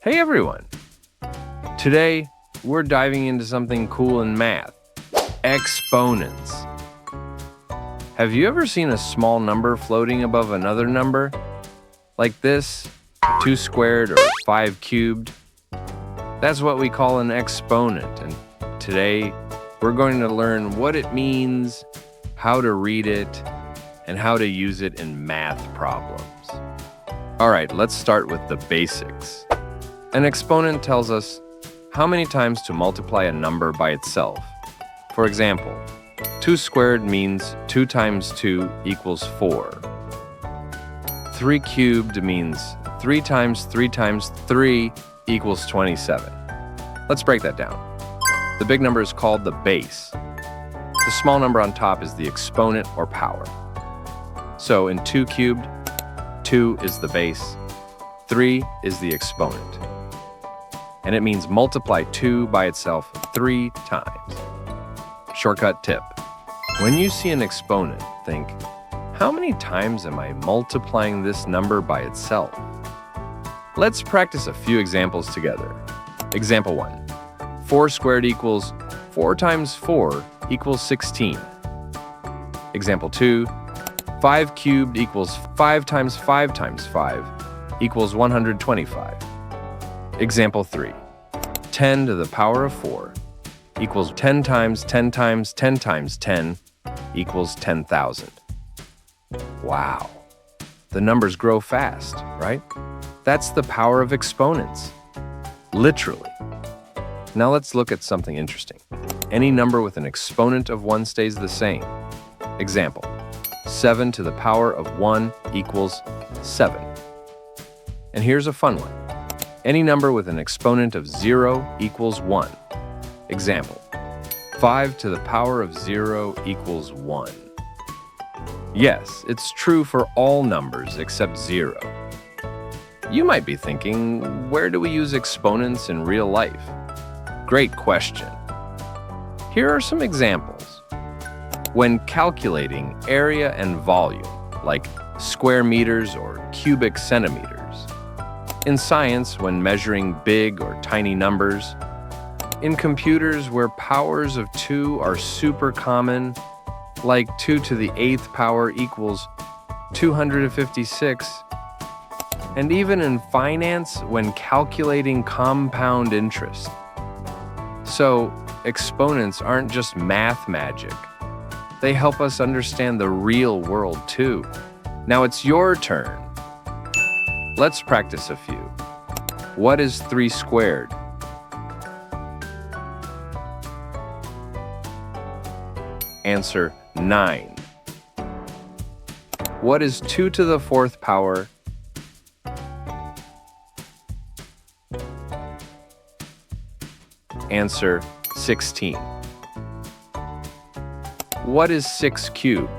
Hey everyone! Today, we're diving into something cool in math, exponents. Have you ever seen a small number floating above another number? Like this, 2 squared or 5 cubed? That's what we call an exponent, and today, we're going to learn what it means, how to read it, and how to use it in math problems. All right, let's start with the basics. An exponent tells us how many times to multiply a number by itself. For example, 2 squared means 2 times 2 equals 4. 3 cubed means 3 times 3 times 3 equals 27. Let's break that down. The big number is called the base. The small number on top is the exponent or power. So in 2 cubed, 2 is the base, 3 is the exponent. And it means multiply 2 by itself 3 times. Shortcut tip. When you see an exponent, think, how many times am I multiplying this number by itself? Let's practice a few examples together. Example 1. 4 squared equals 4 times 4 equals 16. Example 2. 5 cubed equals 5 times 5 times 5 equals 125. Example 3. 10 to the power of 4 equals 10 times 10 times 10 times 10 equals 10,000. Wow. The numbers grow fast, right? That's the power of exponents. Literally. Now let's look at something interesting. Any number with an exponent of 1 stays the same. Example. 7 to the power of 1 equals 7. And here's a fun one. Any number with an exponent of 0 equals 1. Example, 5 to the power of 0 equals 1. Yes, it's true for all numbers except 0. You might be thinking, where do we use exponents in real life? Great question. Here are some examples. When calculating area and volume, like square meters or cubic centimeters. In science, when measuring big or tiny numbers. In computers, where powers of 2 are super common, like 2 to the 8th power equals 256. And even in finance, when calculating compound interest. So, exponents aren't just math magic. They help us understand the real world too. Now it's your turn. Let's practice a few. What is 3 squared? Answer 9. What is 2 to the 4th power? Answer 16. What is 6 cubed?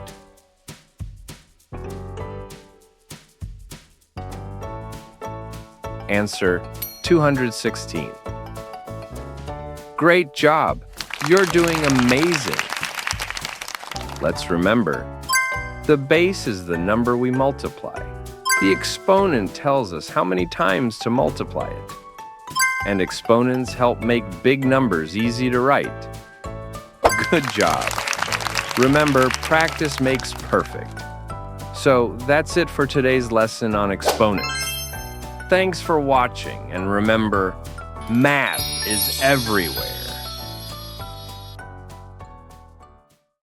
Answer 216. Great job! You're doing amazing! Let's remember, the base is the number we multiply. The exponent tells us how many times to multiply it. And exponents help make big numbers easy to write. Good job! Remember, practice makes perfect. So that's it for today's lesson on exponents. Thanks for watching, and remember, math is everywhere.